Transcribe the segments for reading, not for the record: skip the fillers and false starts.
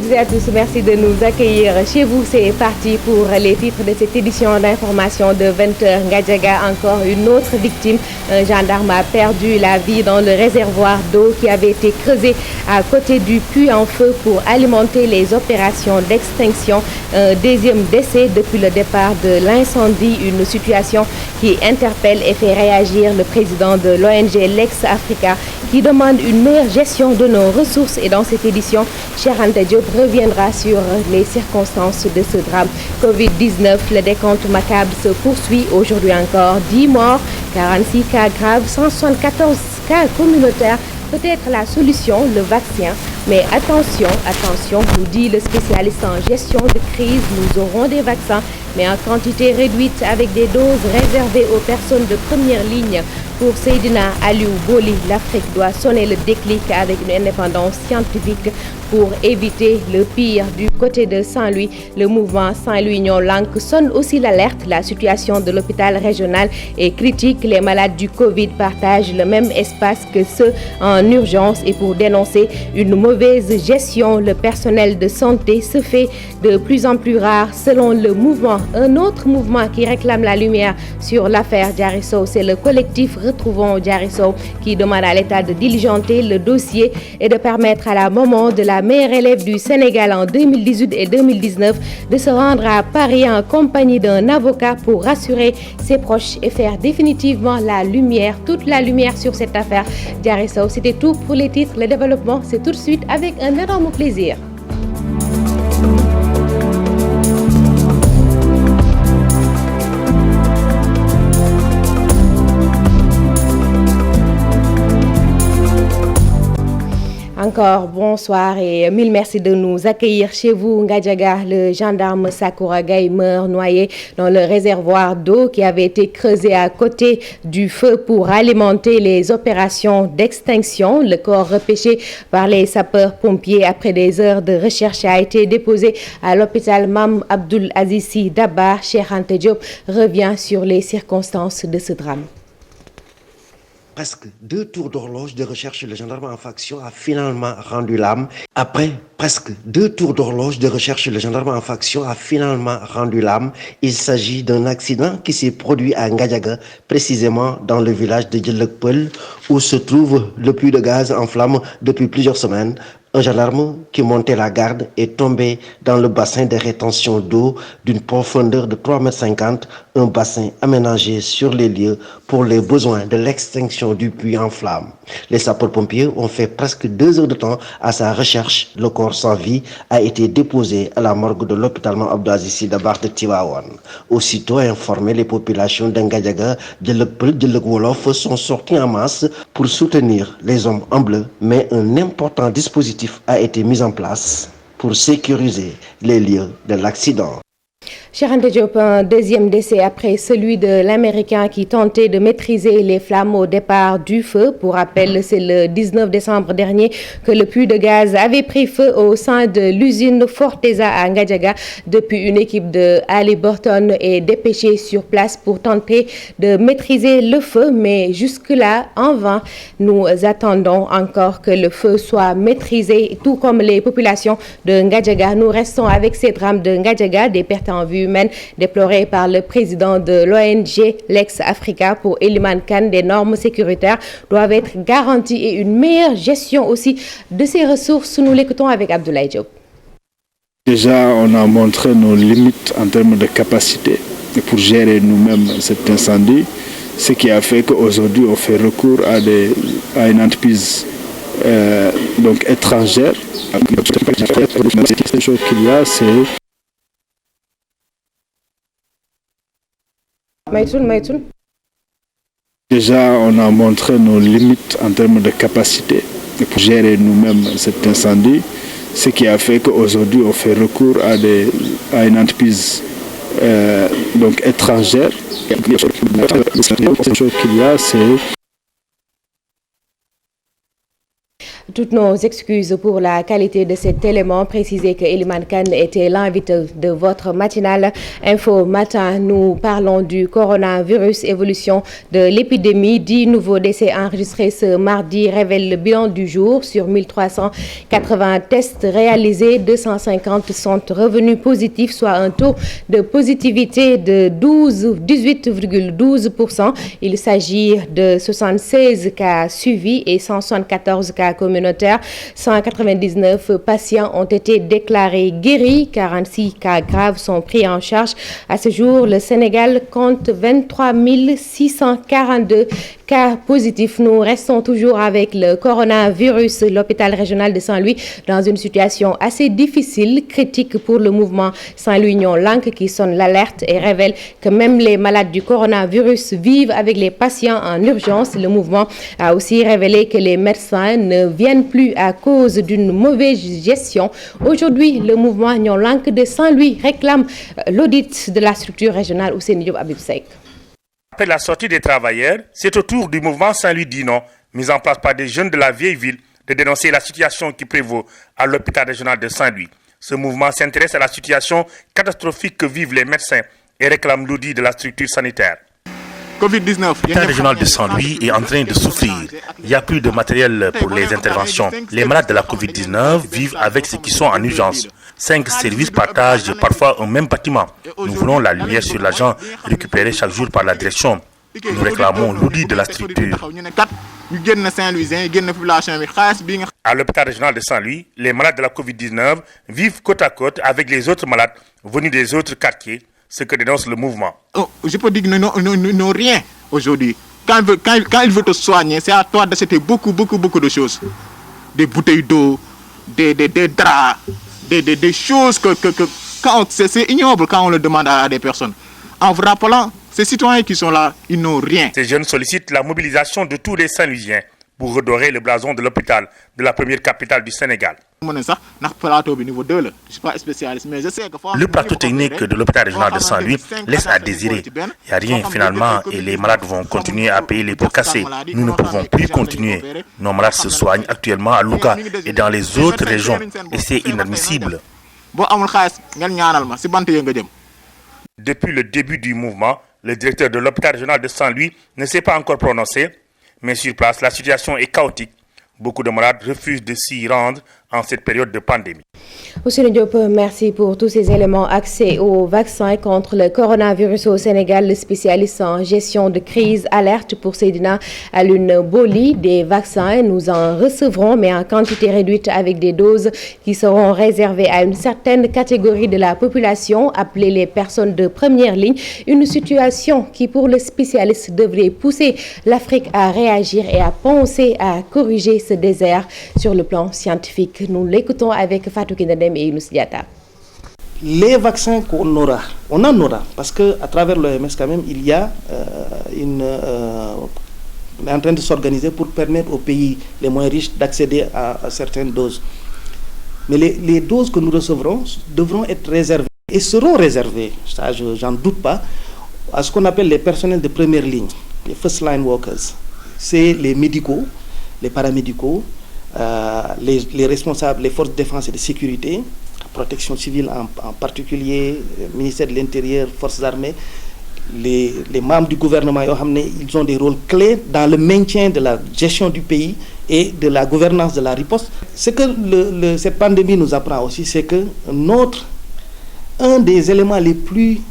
toutes et à tous, merci de nous accueillir chez vous. C'est parti pour les titres de cette édition d'information de 20h. Ngadiaga, encore une autre victime. Un gendarme a perdu la vie dans le réservoir d'eau qui avait été creusé à côté du puits en feu pour alimenter les opérations d'extinction. Un deuxième décès depuis le départ de l'incendie, une situation qui interpelle et fait réagir le président de l'ONG Lex Africa qui demande une meilleure gestion de nos ressources. Et dans cette édition, Cheikh Anta Diop reviendra sur les circonstances de ce drame. Covid-19, le décompte macabre se poursuit. Aujourd'hui encore, 10 morts, 46 cas graves, 174 cas communautaires. Peut-être la solution, le vaccin. Mais attention, nous dit le spécialiste en gestion de crise, nous aurons des vaccins, mais en quantité réduite avec des doses réservées aux personnes de première ligne. Pour Seydina Aliou Boli, l'Afrique doit sonner le déclic avec une indépendance scientifique pour éviter le pire. Du côté de Saint-Louis, le mouvement Saint-Louis-Union Langue sonne aussi l'alerte. La situation de l'hôpital régional est critique. Les malades du Covid partagent le même espace que ceux en urgence et pour dénoncer une mauvaise gestion, le personnel de santé se fait de plus en plus rare selon le mouvement. Un autre mouvement qui réclame la lumière sur l'affaire Diary Sow, c'est le collectif Retrouvons Diary Sow qui demande à l'État de diligenter le dossier et de permettre à la maman de la meilleure élève du Sénégal en 2018 et 2019 de se rendre à Paris en compagnie d'un avocat pour rassurer ses proches et faire définitivement la lumière, toute la lumière sur cette affaire Diary Sow. C'était tout pour les titres. Le développement, c'est tout de suite avec un énorme plaisir. Encore bonsoir et mille merci de nous accueillir chez vous. Ngadiaga, le gendarme Sakoura Gaye meurt noyé dans le réservoir d'eau qui avait été creusé à côté du feu pour alimenter les opérations d'extinction. Le corps repêché par les sapeurs-pompiers après des heures de recherche a été déposé à l'hôpital Mam Abdoul Aziz Sy Dabakh. Cheikh Anta Diop revient sur les circonstances de ce drame. Presque 2 tours d'horloge de recherche, le gendarme en faction a finalement rendu l'âme. Après presque 2 tours d'horloge de recherche, le gendarme en faction a finalement rendu l'âme. Il s'agit d'un accident qui s'est produit à Ngadiaga, précisément dans le village de Djelekpeul, où se trouve le puits de gaz en flammes depuis plusieurs semaines. Un gendarme qui montait la garde est tombé dans le bassin de rétention d'eau d'une profondeur de 3,50 m, un bassin aménagé sur les lieux pour les besoins de l'extinction du puits en flammes. Les sapeurs-pompiers ont fait presque 2 heures de temps à sa recherche. Le corps sans vie a été déposé à la morgue de l'hôpital Mam Abdoul Aziz Sy Dabakh de Tivaouane. Aussitôt informés, les populations d'Ngadiaga, Djelekpeul, Djelek Wolof sont sorties en masse pour soutenir les hommes en bleu, mais un important dispositif a été mis en place pour sécuriser les lieux de l'accident. Cheikh Anta Diop, un deuxième décès après celui de l'Américain qui tentait de maîtriser les flammes au départ du feu. Pour rappel, c'est le 19 décembre dernier que le puits de gaz avait pris feu au sein de l'usine Forteza à Ngadiaga. Depuis, une équipe de Halliburton est dépêchée sur place pour tenter de maîtriser le feu, mais jusque-là, en vain, nous attendons encore que le feu soit maîtrisé, tout comme les populations de Ngadiaga. Nous restons avec ces drames de Ngadiaga, des pertes en vie humaine déplorées par le président de l'ONG Lex Africa. Pour Eliman Kane, des normes sécuritaires doivent être garanties et une meilleure gestion aussi de ces ressources. Nous l'écoutons avec Abdoulaye Diop. Déjà, on a montré nos limites en termes de capacité pour gérer nous-mêmes cet incendie, ce qui a fait qu'aujourd'hui on fait recours à une entreprise donc étrangère. La chose qu'il y a, c'est déjà, on a montré nos limites en termes de capacité pour gérer nous-mêmes cet incendie, ce qui a fait qu'aujourd'hui on fait recours à une entreprise donc étrangère. La chose qu'il y a, c'est Toutes nos excuses pour la qualité de cet élément. Précisez que Elimane Kane était l'invité de votre matinale Info Matin. Nous parlons du coronavirus, évolution de l'épidémie. 10 nouveaux décès enregistrés ce mardi révèle le bilan du jour. Sur 1380 tests réalisés, 250 sont revenus positifs, soit un taux de positivité de 18,12%. Il s'agit de 76 cas suivis et 174 cas communautaires. 199 patients ont été déclarés guéris, 46 cas graves sont pris en charge. À ce jour, le Sénégal compte 23 642 cas positifs. Nous restons toujours avec le coronavirus. L'hôpital régional de Saint-Louis dans une situation assez difficile, critique pour le mouvement Saint-Louis Union Langue qui sonne l'alerte et révèle que même les malades du coronavirus vivent avec les patients en urgence. Le mouvement a aussi révélé que les médecins ne viennent plus à cause d'une mauvaise gestion. Aujourd'hui, le mouvement Union Langue de Saint-Louis réclame l'audit de la structure régionale Ousseynou Diop Habib Seck. Après la sortie des travailleurs, c'est au tour du mouvement Saint-Louis dit non, mis en place par des jeunes de la vieille ville, de dénoncer la situation qui prévaut à l'hôpital régional de Saint-Louis. Ce mouvement s'intéresse à la situation catastrophique que vivent les médecins et réclame l'audit de la structure sanitaire. L'hôpital régional de Saint-Louis est en train de souffrir. Il n'y a plus de matériel pour les interventions. Les malades de la Covid-19 vivent avec ceux qui sont en urgence. 5 services partagent parfois un même bâtiment. Nous voulons la lumière sur l'argent récupéré chaque jour par la direction. Nous réclamons l'audit de la structure. À l'hôpital régional de Saint-Louis, les malades de la Covid-19 vivent côte à côte avec les autres malades venus des autres quartiers, ce que dénonce le mouvement. Je peux dire qu'ils n'ont rien aujourd'hui. Quand il veut te soigner, c'est à toi d'acheter beaucoup de choses. Des bouteilles d'eau, des draps, des choses que c'est ignoble quand on le demande à des personnes. En vous rappelant, ces citoyens qui sont là, ils n'ont rien. Ces jeunes sollicitent la mobilisation de tous les Saint-Louisiens pour redorer le blason de l'hôpital de la première capitale du Sénégal. Le plateau technique de l'hôpital régional de Saint-Louis laisse à désirer. Il n'y a rien finalement et les malades vont continuer à payer les pots cassés. Nous ne pouvons plus continuer. Nos malades se soignent actuellement à Louga et dans les autres régions et c'est inadmissible. Depuis le début du mouvement, le directeur de l'hôpital régional de Saint-Louis ne s'est pas encore prononcé, mais sur place, la situation est chaotique. Beaucoup de malades refusent de s'y rendre en cette période de pandémie. Ousseynou Diop, merci pour tous ces éléments. Accès au vaccin contre le coronavirus au Sénégal. Le spécialiste en gestion de crise alerte pour Seydina Alioune Boli. Des vaccins, nous en recevrons, mais en quantité réduite avec des doses qui seront réservées à une certaine catégorie de la population, appelée les personnes de première ligne. Une situation qui, pour le spécialiste, devrait pousser l'Afrique à réagir et à penser à corriger ce désert sur le plan scientifique. Nous l'écoutons avec Fatou Kinadem et Younous Diatta. Les vaccins qu'on aura, on en aura, parce qu'à travers l'OMS quand même, il y a on est en train de s'organiser pour permettre aux pays les moins riches d'accéder à certaines doses. Mais les doses que nous recevrons devront être réservées et seront réservées, ça j'en doute pas, à ce qu'on appelle les personnels de première ligne, les first line workers. C'est les médicaux, les paramédicaux, les responsables, les forces de défense et de sécurité, la protection civile en particulier, le ministère de l'Intérieur, forces armées, les membres du gouvernement, ils ont des rôles clés dans le maintien de la gestion du pays et de la gouvernance de la riposte. Ce que cette pandémie nous apprend aussi, c'est que un des éléments les plus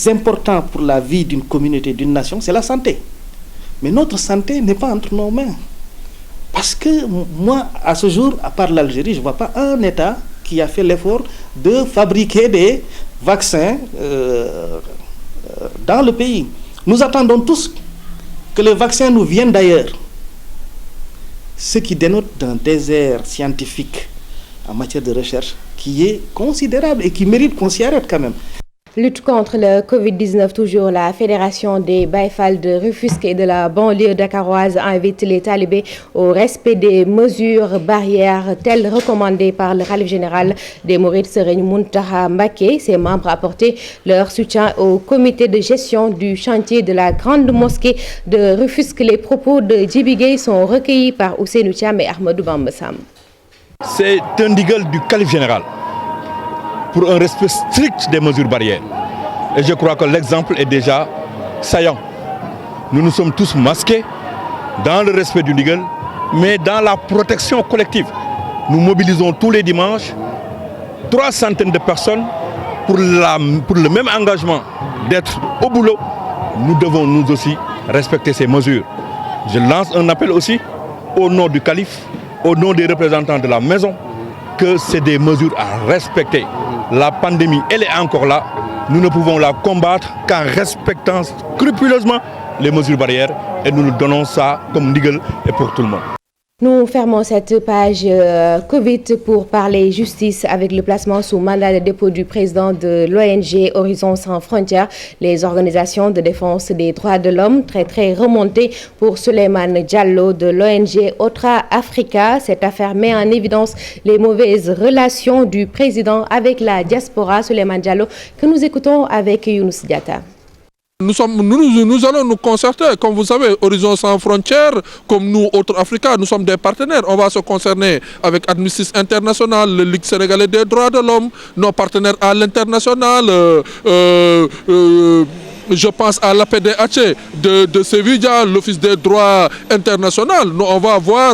importants pour la vie d'une communauté, d'une nation, c'est la santé. Mais notre santé n'est pas entre nos mains. Parce que moi, à ce jour, à part l'Algérie, je ne vois pas un État qui a fait l'effort de fabriquer des vaccins dans le pays. Nous attendons tous que les vaccins nous viennent d'ailleurs. Ce qui dénote d'un désert scientifique en matière de recherche qui est considérable et qui mérite qu'on s'y arrête quand même. Lutte contre le Covid-19, toujours la Fédération des Baye Fall de Rufisque et de la banlieue dakaroise invite les talibés au respect des mesures barrières telles recommandées par le khalife général des Mourides Serigne Mountakha Mbacké. Ses membres apporté leur soutien au comité de gestion du chantier de la grande mosquée de Rufisque. Les propos de Djibi Gueye sont recueillis par Ousseynou Thiam et Ahmadou Bamba Sam. C'est un ndigal du khalife général pour un respect strict des mesures barrières. Et je crois que l'exemple est déjà saillant. Nous nous sommes tous masqués dans le respect du ndigal, mais dans la protection collective. Nous mobilisons tous les dimanches 300 de personnes pour le même engagement d'être au boulot. Nous devons nous aussi respecter ces mesures. Je lance un appel aussi au nom du calife, au nom des représentants de la maison, que c'est des mesures à respecter. La pandémie, elle est encore là. Nous ne pouvons la combattre qu'en respectant scrupuleusement les mesures barrières et nous nous donnons ça comme ndigal et pour tout le monde. Nous fermons cette page Covid pour parler justice avec le placement sous mandat de dépôt du président de l'ONG Horizon Sans Frontières. Les organisations de défense des droits de l'homme très remontées pour Souleymane Diallo de l'ONG Otra Africa. Cette affaire met en évidence les mauvaises relations du président avec la diaspora. Souleymane Diallo que nous écoutons avec Younous Diatta. Nous allons nous concerter, comme vous savez, Horizon Sans Frontières, comme nous, autres Africains, nous sommes des partenaires. On va se concerner avec Amnesty International, le Ligue sénégalaise des droits de l'homme, nos partenaires à l'international, je pense à l'APDH de Sevilla, l'Office des droits international. Nous, on va voir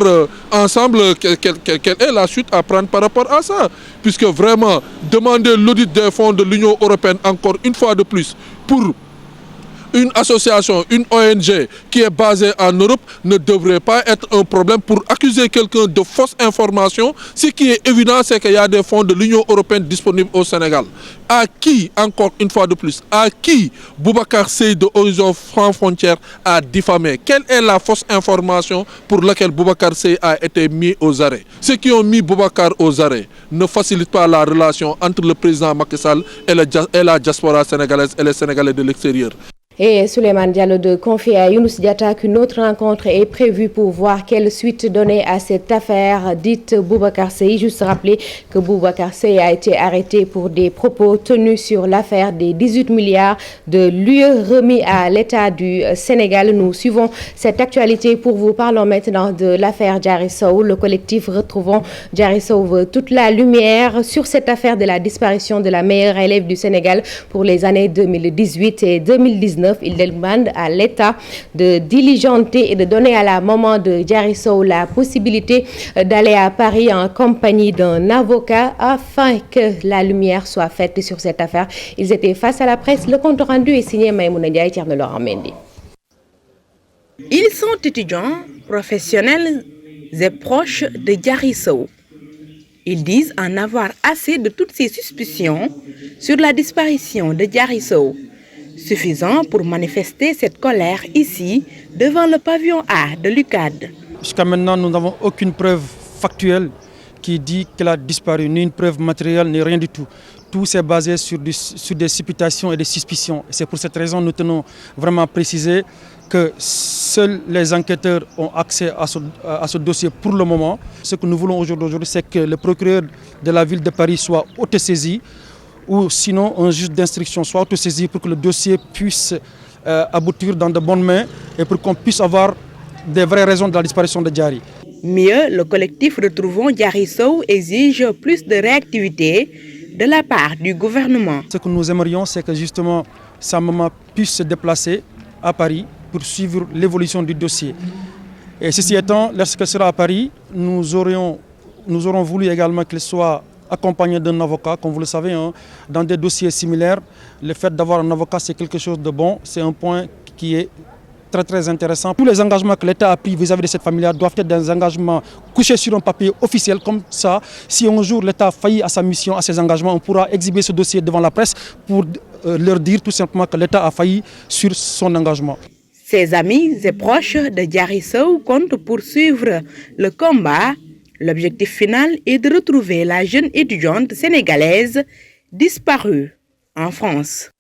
ensemble quelle est la suite à prendre par rapport à ça. Puisque vraiment, demander l'audit des fonds de l'Union européenne encore une fois de plus pour une association, une ONG qui est basée en Europe ne devrait pas être un problème pour accuser quelqu'un de fausse information. Ce qui est évident, c'est qu'il y a des fonds de l'Union européenne disponibles au Sénégal. À qui, encore une fois de plus, à qui Boubacar Seye de Horizon Sans Frontières a diffamé? Quelle est la fausse information pour laquelle Boubacar Seye a été mis aux arrêts? Ceux qui ont mis Boubacar aux arrêts ne facilitent pas la relation entre le président Macky Sall et la diaspora sénégalaise et les Sénégalais de l'extérieur. Et Souleymane Diallo de confier à Younous Diatta qu'une autre rencontre est prévue pour voir quelle suite donner à cette affaire dite Boubacar Seye. Juste rappeler que Boubacar Seye a été arrêté pour des propos tenus sur l'affaire des 18 milliards de l'UE remis à l'État du Sénégal. Nous suivons cette actualité pour vous. Parlons maintenant de l'affaire Diary Sow. Le collectif Retrouvons Diary Sow veut toute la lumière sur cette affaire de la disparition de la meilleure élève du Sénégal pour les années 2018 et 2019. Il demande à l'État de diligenter et de donner à la maman de Diary Sow la possibilité d'aller à Paris en compagnie d'un avocat afin que la lumière soit faite sur cette affaire. Ils étaient face à la presse. Le compte rendu est signé Maïmouna Ndiaye et Thierno Laurent Mendy. Ils sont étudiants, professionnels et proches de Diary Sow. Ils disent en avoir assez de toutes ces suspicions sur la disparition de Diary Sow, suffisant pour manifester cette colère ici, devant le pavillon A de l'UCAD. Jusqu'à maintenant, nous n'avons aucune preuve factuelle qui dit qu'elle a disparu, ni une preuve matérielle, ni rien du tout. Tout s'est basé sur des supputations et des suspicions. C'est pour cette raison que nous tenons vraiment à préciser que seuls les enquêteurs ont accès à ce dossier pour le moment. Ce que nous voulons aujourd'hui, c'est que le procureur de la ville de Paris soit autosaisi, ou sinon un juge d'instruction soit autosaisi pour que le dossier puisse aboutir dans de bonnes mains et pour qu'on puisse avoir des vraies raisons de la disparition de Diary. Mieux, le collectif Retrouvons Diary Sow exige plus de réactivité de la part du gouvernement. Ce que nous aimerions, c'est que justement sa maman puisse se déplacer à Paris pour suivre l'évolution du dossier. Et ceci étant, lorsqu'elle sera à Paris, nous aurons voulu également qu'elle soit accompagné d'un avocat, comme vous le savez, dans des dossiers similaires. Le fait d'avoir un avocat, c'est quelque chose de bon. C'est un point qui est très intéressant. Tous les engagements que l'État a pris vis-à-vis de cette famille-là doivent être des engagements couchés sur un papier officiel. Comme ça, si un jour l'État a failli à sa mission, à ses engagements, on pourra exhiber ce dossier devant la presse pour leur dire tout simplement que l'État a failli sur son engagement. Ses amis et proches de Diary Sow comptent poursuivre le combat. L'objectif final est de retrouver la jeune étudiante sénégalaise disparue en France.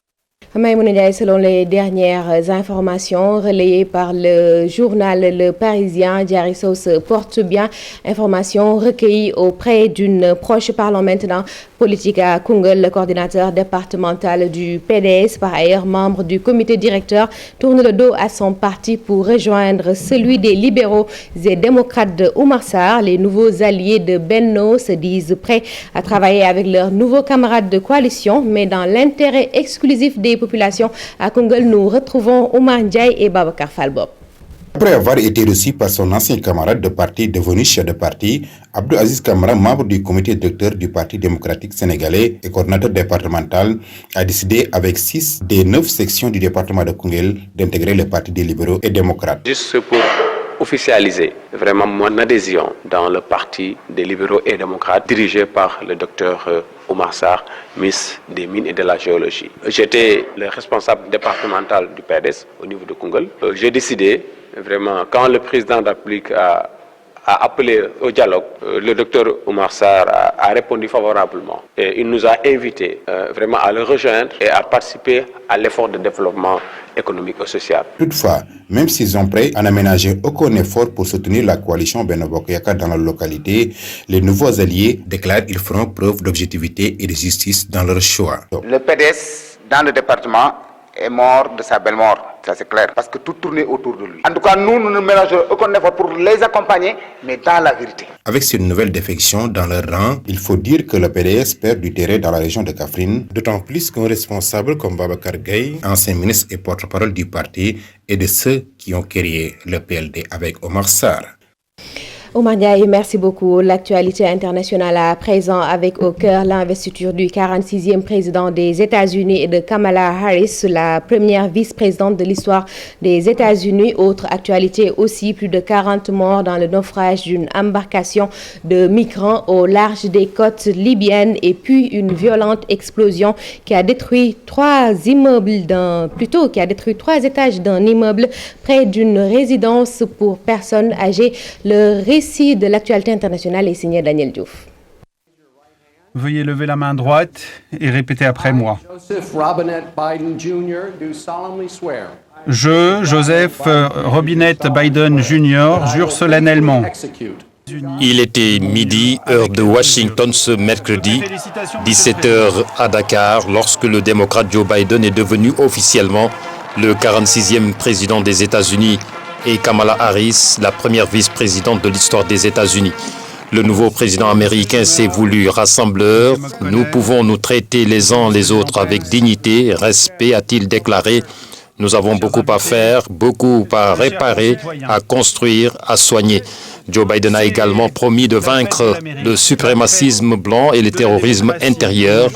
Maïmouna Ndiaye, selon les dernières informations relayées par le journal Le Parisien, Diary Sow se porte bien. Information recueillie auprès d'une proche. Parlons maintenant politique à Koungheul. Le coordinateur départemental du PDS, par ailleurs membre du comité directeur, tourne le dos à son parti pour rejoindre celui des libéraux et démocrates de Oumar Sarr. Les nouveaux alliés de Benno se disent prêts à travailler avec leurs nouveaux camarades de coalition, mais dans l'intérêt exclusif des populations. À Koungheul, nous retrouvons Oumar Ndiaye et Babacar Falbop. Après avoir été reçu par son ancien camarade de parti devenu chef de parti, Abdou Aziz Kamara, membre du comité directeur du Parti démocratique sénégalais et coordinateur départemental, a décidé avec 6 des 9 sections du département de Koungheul d'intégrer le Parti des libéraux et démocrates. Juste pour officialiser vraiment mon adhésion dans le Parti des libéraux et démocrates dirigé par le docteur Oumar Sarr, ministre des Mines et de la Géologie. J'étais le responsable départemental du PDS au niveau de Koungheul. J'ai décidé vraiment, quand le président de la République a appelé au dialogue, le docteur Oumar Sarr a répondu favorablement. Et il nous a invités vraiment à le rejoindre et à participer à l'effort de développement économique et social. Toutefois, même s'ils ont prêt à n'aménager aucun effort pour soutenir la coalition Benno Bokk Yakaar dans la localité, les nouveaux alliés déclarent qu'ils feront preuve d'objectivité et de justice dans leur choix. Le PDS dans le département est mort de sa belle mort, ça c'est clair, parce que tout tournait autour de lui. En tout cas, nous ne ménageons aucun effort pour les accompagner, mais dans la vérité. Avec cette nouvelle défection dans leur rang, il faut dire que le PDS perd du terrain dans la région de Kaffrine, d'autant plus qu'un responsable comme Babacar Gaye, ancien ministre et porte-parole du parti, est de ceux qui ont créé le PLD avec Oumar Sarr. Oumar Ndiaye, merci beaucoup. L'actualité internationale à présent avec au cœur l'investiture du 46e président des États-Unis et de Kamala Harris, la première vice-présidente de l'histoire des États-Unis. Autre actualité aussi, plus de 40 morts dans le naufrage d'une embarcation de migrants au large des côtes libyennes et puis une violente explosion qui a détruit trois étages d'un immeuble près d'une résidence pour personnes âgées. Le récit de l'actualité internationale est signé Daniel Diouf. Veuillez lever la main droite et répéter après moi. Je, Joseph Robinette Biden Jr., jure solennellement. Il était midi, heure de Washington ce mercredi, 17h à Dakar, lorsque le démocrate Joe Biden est devenu officiellement le 46e président des États-Unis et Kamala Harris, la première vice-présidente de l'histoire des États-Unis. Le nouveau président américain s'est voulu rassembleur. Nous pouvons nous traiter les uns les autres avec dignité, respect, a-t-il déclaré. Nous avons beaucoup à faire, beaucoup à réparer, à construire, à soigner. Joe Biden a également promis de vaincre le suprémacisme blanc et le terrorisme intérieur.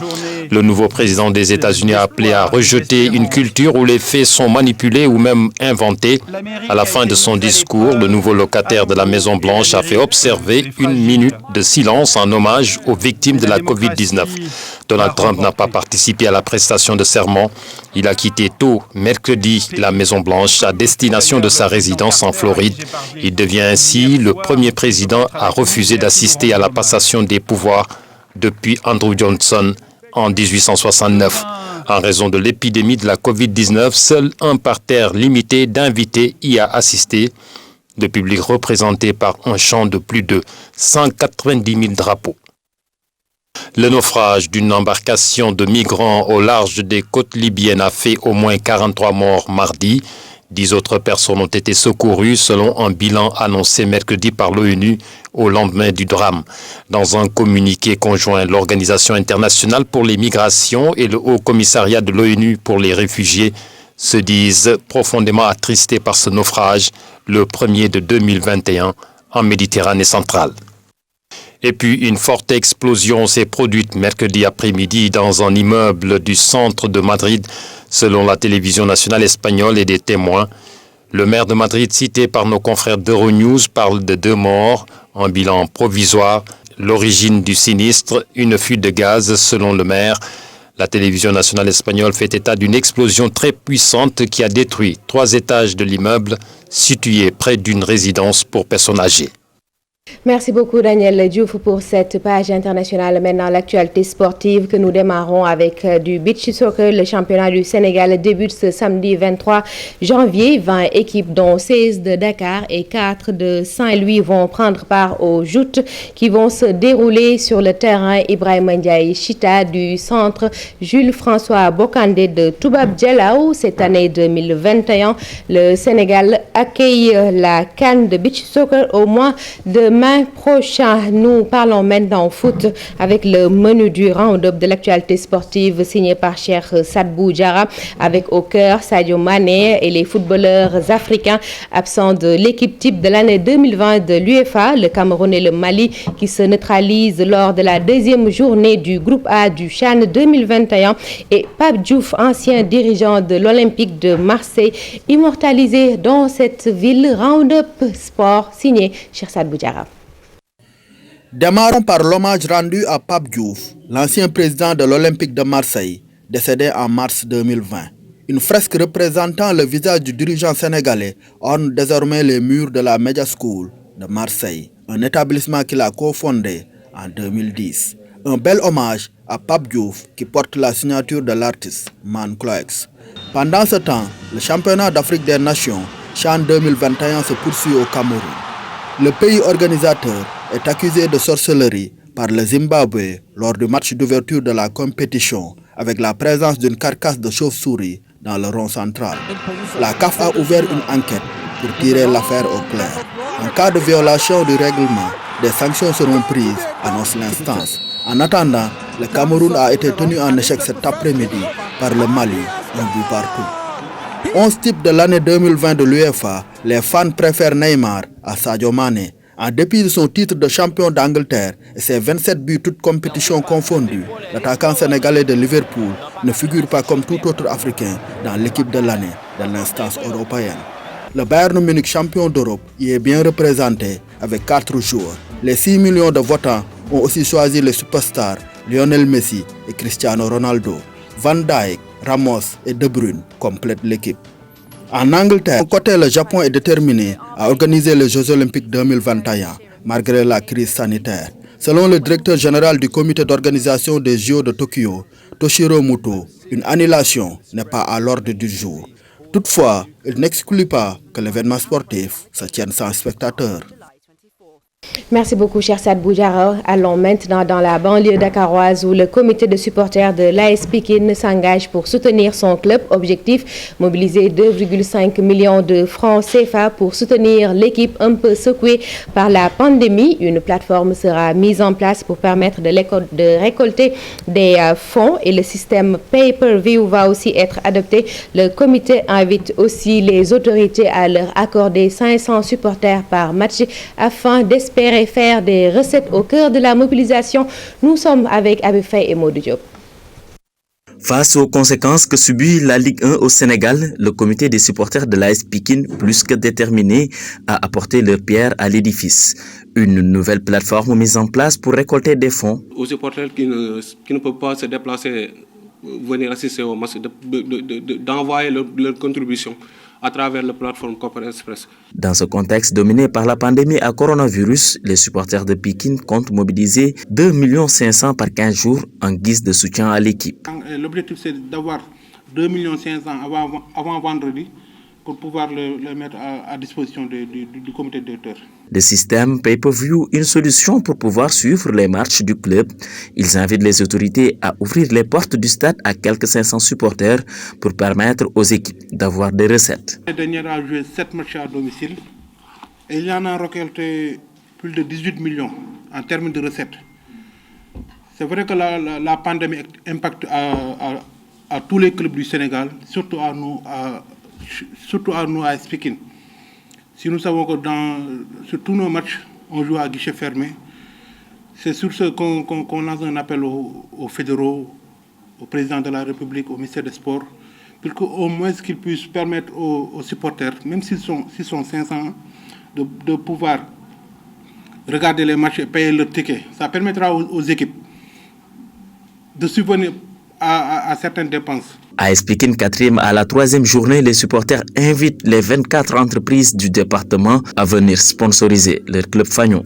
Le nouveau président des États-Unis a appelé à rejeter une culture où les faits sont manipulés ou même inventés. À la fin de son discours, le nouveau locataire de la Maison-Blanche a fait observer une minute de silence en hommage aux victimes de la COVID-19. Donald Trump n'a pas participé à la prestation de serment. Il a quitté tôt mercredi la Maison-Blanche à destination de sa résidence en Floride. Il devient ainsi le premier président à refuser d'assister à la passation des pouvoirs depuis Andrew Johnson en 1869. En raison de l'épidémie de la COVID-19, seul un parterre limité d'invités y a assisté. Le public représenté par un champ de plus de 190 000 drapeaux. Le naufrage d'une embarcation de migrants au large des côtes libyennes a fait au moins 43 morts mardi. 10 autres personnes ont été secourues selon un bilan annoncé mercredi par l'ONU au lendemain du drame. Dans un communiqué conjoint, l'Organisation internationale pour les migrations et le Haut Commissariat de l'ONU pour les réfugiés se disent profondément attristés par ce naufrage, le premier de 2021 en Méditerranée centrale. Et puis, une forte explosion s'est produite mercredi après-midi dans un immeuble du centre de Madrid, selon la télévision nationale espagnole et des témoins. Le maire de Madrid, cité par nos confrères d'Euronews, parle de 2 morts, un bilan provisoire. L'origine du sinistre, une fuite de gaz, selon le maire. La télévision nationale espagnole fait état d'une explosion très puissante qui a détruit 3 étages de l'immeuble situé près d'une résidence pour personnes âgées. Merci beaucoup Daniel Diouf pour cette page internationale. Maintenant, l'actualité sportive que nous démarrons avec du beach soccer. Le championnat du Sénégal débute ce samedi 23 janvier. 20 équipes dont 16 de Dakar et 4 de Saint-Louis vont prendre part aux joutes qui vont se dérouler sur le terrain Ibrahima Ndiaye Chita du centre Jules-François Bocandé de Toubab Dialaw. Cette année 2021, le Sénégal accueille la CAN de beach soccer au mois de mai prochain. Nous parlons maintenant foot avec le menu du round-up de l'actualité sportive signé par Cheikh Sadbou Diarra, avec au cœur Sadio Mané et les footballeurs africains absents de l'équipe type de l'année 2020 de l'UEFA, le Cameroun et le Mali qui se neutralisent lors de la deuxième journée du groupe A du CHAN 2021, et Pape Diouf, ancien dirigeant de l'Olympique de Marseille, immortalisé dans cette ville. Round-up sport signé Cheikh Sadbou Diarra. Démarrons par l'hommage rendu à Pape Diouf, l'ancien président de l'Olympique de Marseille, décédé en mars 2020. Une fresque représentant le visage du dirigeant sénégalais orne désormais les murs de la Media School de Marseille, un établissement qu'il a cofondé en 2010. Un bel hommage à Pape Diouf qui porte la signature de l'artiste Man Cloex. Pendant ce temps, le championnat d'Afrique des Nations, CHAN 2021, se poursuit au Cameroun. Le pays organisateur est accusé de sorcellerie par le Zimbabwe lors du match d'ouverture de la compétition avec la présence d'une carcasse de chauve-souris dans le rond central. La CAF a ouvert une enquête pour tirer l'affaire au clair. En cas de violation du règlement, des sanctions seront prises, annonce l'instance. En attendant, le Cameroun a été tenu en échec cet après-midi par le Mali, un but partout. 11 types de l'année 2020 de l'UEFA, les fans préfèrent Neymar à Sadio Mané. En dépit de son titre de champion d'Angleterre et ses 27 buts toutes compétitions confondues, l'attaquant sénégalais de Liverpool ne figure pas comme tout autre Africain dans l'équipe de l'année de l'instance européenne. Le Bayern Munich, champion d'Europe, y est bien représenté avec 4 joueurs. Les 6 millions de votants ont aussi choisi les superstars Lionel Messi et Cristiano Ronaldo. Van Dijk, Ramos et De Bruyne complètent l'équipe. En Angleterre, de côté, le Japon est déterminé à organiser les Jeux Olympiques 2021, malgré la crise sanitaire. Selon le directeur général du comité d'organisation des JO de Tokyo, Toshiro Muto, une annulation n'est pas à l'ordre du jour. Toutefois, il n'exclut pas que l'événement sportif se tienne sans spectateurs. Merci beaucoup, cher Sadbou Diarra. Allons maintenant dans la banlieue dakaroise où le comité de supporters de l'AS Pikine s'engage pour soutenir son club. Objectif, mobiliser 2,5 millions de francs CFA pour soutenir l'équipe un peu secouée par la pandémie. Une plateforme sera mise en place pour permettre de récolter des fonds et le système pay-per-view va aussi être adopté. Le comité invite aussi les autorités à leur accorder 500 supporters par match afin d'espérer faire des recettes au cœur de la mobilisation. Nous sommes avec Abib Faye et Maudou Diop. Face aux conséquences que subit la Ligue 1 au Sénégal, le comité des supporters de l'AS Pikine, plus que déterminé à apporter leur pierre à l'édifice. Une nouvelle plateforme mise en place pour récolter des fonds. Aux supporters qui ne peuvent pas se déplacer, venir assister au match, d'envoyer leur contribution à travers la plateforme Copper Express. Dans ce contexte dominé par la pandémie à coronavirus, les supporters de Pikine comptent mobiliser 2,5 millions par 15 jours en guise de soutien à l'équipe. L'objectif, c'est d'avoir 2,5 millions avant vendredi pour pouvoir le mettre à disposition du comité directeur. Le système pay-per-view, une solution pour pouvoir suivre les matchs du club. Ils invitent les autorités à ouvrir les portes du stade à quelques 500 supporters pour permettre aux équipes d'avoir des recettes. La dernière a joué 7 matchs à domicile et il y en a récolté plus de 18 millions en termes de recettes. C'est vrai que la pandémie impacte à tous les clubs du Sénégal, surtout à nous à Pikine. Si nous savons que sur tous nos matchs, on joue à guichet fermé, c'est sur ce qu'on lance un appel aux fédéraux, au président de la République, au ministère des Sports, pour qu'au moins qu'ils puissent permettre aux supporters, même s'ils sont 500, de pouvoir regarder les matchs et payer leur ticket. Ça permettra aux équipes de subvenir à certaines dépenses. AS Pikine 4e à la 3e journée, les supporters invitent les 24 entreprises du département à venir sponsoriser leur club fagnon.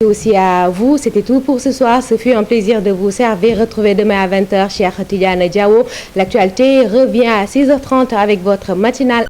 Aussi à vous, c'était tout pour ce soir. Ce fut un plaisir de vous servir. Retrouvez demain à 20h, cher Tidiane Diawo. L'actualité revient à 6h30 avec votre matinale.